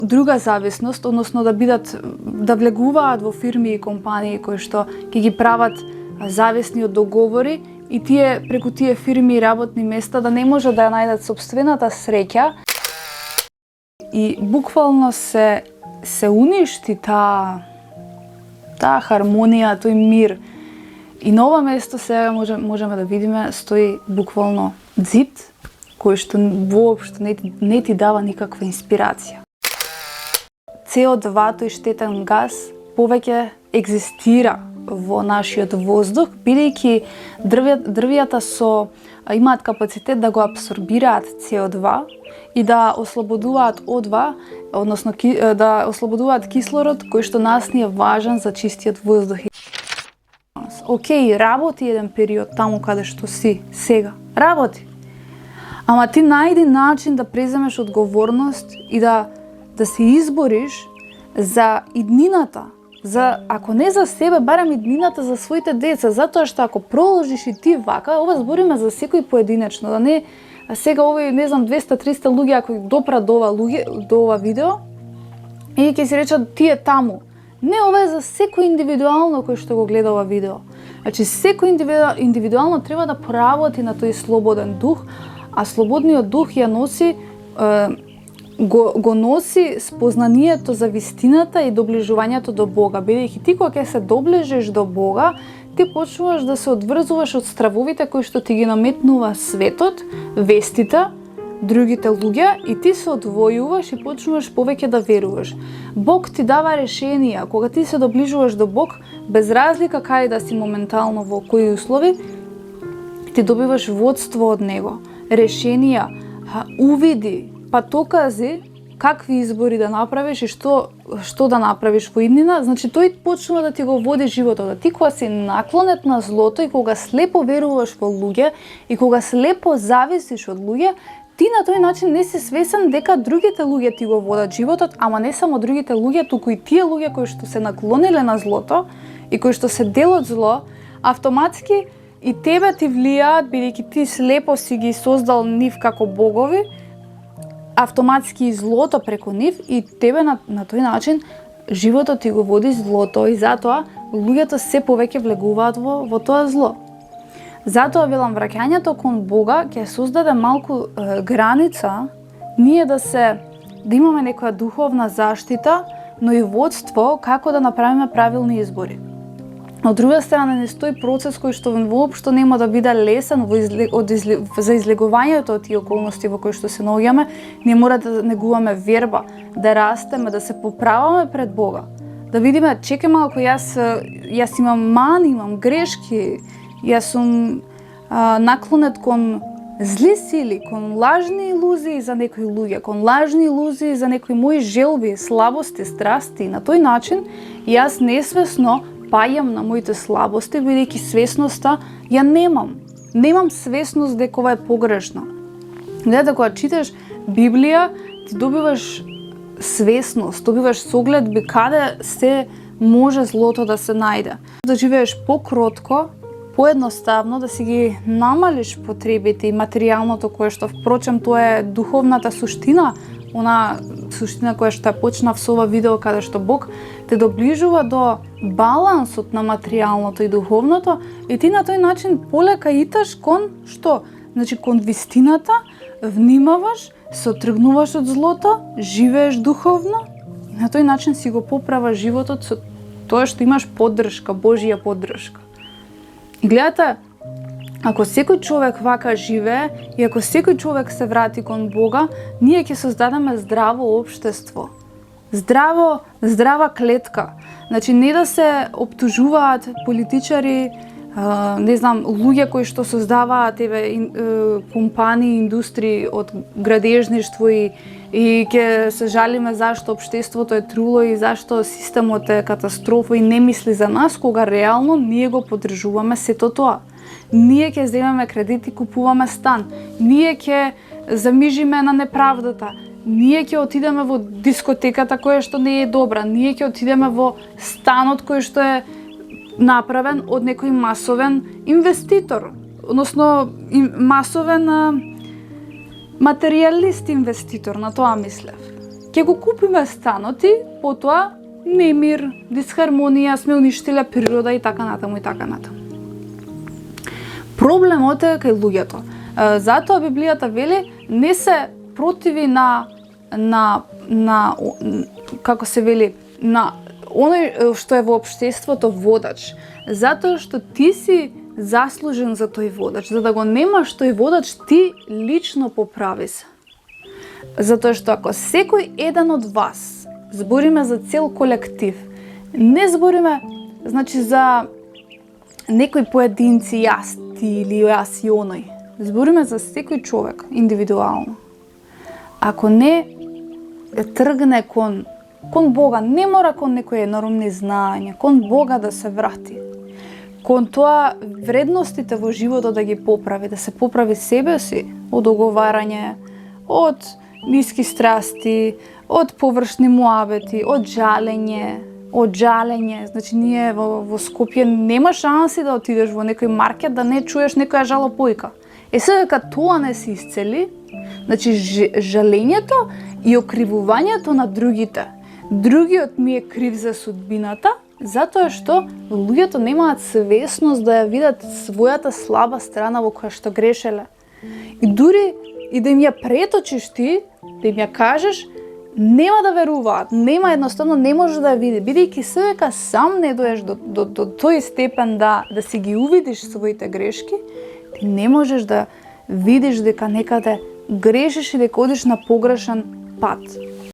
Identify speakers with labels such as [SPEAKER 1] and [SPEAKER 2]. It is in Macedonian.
[SPEAKER 1] друга зависност, односно да влегуваат во фирми и компании кои што ќе ги прават зависни од договори и тие преку тие фирми и работни места да не може да ја најдат сопствената среќа и буквално се уништи таа хармонија, тој мир. И на ова место сега можеме да видиме стои буквално ѕид кој што воопшто не ти дава никаква инспирација. CO2, тој штетен газ, повеќе екзистира во нашиот воздух, бидејќи дрвијата имаат капацитет да го абсорбираат CO2 и да ослободуваат O2, односно да ослободуваат кислород кој што нас ни е важен за чистиот воздух. Океј, работи еден период таму каде што си сега. Работи. Ама ти најди начин да преземеш одговорност и да се избориш за иднината, ако не за себе, барем иднината за своите деца, затоа што ако продолжиш и ти вака, ова збориме за секој поединечно, да не сега овој, не знам, 200-300 луѓе ако допрат до ова видео и ќе си речат тие таму. Не, ова е за секој индивидуално кој што го гледа ова видео. Значи секој индивидуално треба да поработи на тој слободен дух, а слободниот дух ја носи го носи спознанието за вистината и доближувањето до Бога, бидејќи ти кога ќе се доближиш до Бога, ти почнуваш да се одврзуваш од стравовите кои што ти ги наметнува светот, вестите, другите луѓе и ти се одвојуваш и почнуваш повеќе да веруваш. Бог ти дава решенија, кога ти се доближуваш до Бог, без разлика кај да си моментално во кои услови, ти добиваш водство од Него, решенија, увиди, патокази какви избори да направиш и што да направиш во иднина, значи тој почнува да ти го води животот. Да ти кога си наклонет на злото и кога слепо веруваш во луѓе и кога слепо зависиш од луѓе, ти на тој начин не си свесен дека другите луѓе ти го водат животот, ама не само другите луѓе, туку и тие луѓе кои што се наклониле на злото и кои што се дел од зло, автоматски и тебе ти влијаат, бидејќи ти слепо си ги создал нив како богови, автоматски и злото преку нив и тебе на тој начин животот ти го води злото и затоа луѓето се повеќе влегуваат во тоа зло. Затоа велам, враќањето кон Бога ќе создаде малку граница, ние да имаме некоја духовна заштита, но и водство како да направиме правилни избори. Од друга страна не стои процес кој што воопшто нема да биде лесен за излегувањето од тие околности во кои што се наоѓаме. Ние мора да негуваме верба, да растеме, да се поправаме пред Бога. Да видиме, чекај малку, јас имам мани, имам грешки, јас сум наклонет кон зли сили, кон лажни илузии за некои луѓе, кон лажни илузии за некои мои желби, слабости, страсти. На тој начин јас несвесно паѓам на моите слабости, бидејќи свесноста ја немам. Немам свесност дека ова е погрешно. Гледате, кога читаш Библија, ти добиваш свесност, добиваш согледби каде се може злото да се најде. Да живееш покротко, поедноставно, да си ги намалиш потребите и материјалното кое што, впрочем, тоа е духовната суштина, она суштина која што ја почнав со ова видео, каде што Бог те доближува до балансот на материјалното и духовното и ти на тој начин полека иташ кон што? Значи кон вистината, внимаваш, се отргнуваш од злото, живееш духовно и на тој начин си го поправаш животот со тоа што имаш поддршка, Божја поддршка. И гледате, ако секој човек вака живее и ако секој човек се врати кон Бога, ние ќе создадеме здраво општество. Здрава клетка. Значи не да се оптужуваат политичари, не знам, луѓе кои што создаваат компании, индустрии од градежништво и ќе се жалиме зашто општеството е труло и зашто системот е катастрофа и не мисли за нас, кога реално ние го поддржуваме сето тоа. Ние ќе земеме кредит и купуваме стан. Ние ќе замижиме на неправдата. Ние ќе отидеме во дискотеката која што не е добра. Ние ќе отидеме во станот кој што е направен од некој масовен инвеститор, односно масовен материјалист инвеститор, на тоа мислев. ќе го купиме станот и потоа немир, дисхармонија, сме уништиле природа и така натаму и така натаму. Проблемот е кај луѓето. Затоа Библијата вели не се противи на како се вели, на оној што е во општеството водач, затоа што ти си заслужен за тој водач. За да го немаш тој водач, ти лично поправи се. Затоа што ако секој еден од вас, збориме за цел колектив, не збориме значи за некои поединци, јас ти или јас и оној, збориме за секој човек индивидуално. Ако не тргне кон Бога, не мора кон некои енормни знаења, кон Бога да се врати, кон тоа вредностите во животот да ги поправи, да се поправи себе си од оговарање, од ниски страсти, од површни муабети, од жалење. Значи ние во Скопје нема шанси да отидеш во некој маркет да не чуеш некоја жалопојка. Сега дека тоа не се исцели, значи жалењето и окривувањето на другите. Другиот ми е крив за судбината, затоа што луѓето немаат свесност да ја видат својата слаба страна во која што грешеле. И дури и да им ја преточиш ти, да им ја кажеш, нема да веруваат, едноставно не може да ја види. Бидејќи се дека сам не доеш до тој степен да си ги увидиш своите грешки, ти не можеш да видиш дека некаде грешиш и дека одиш на погрешен пат.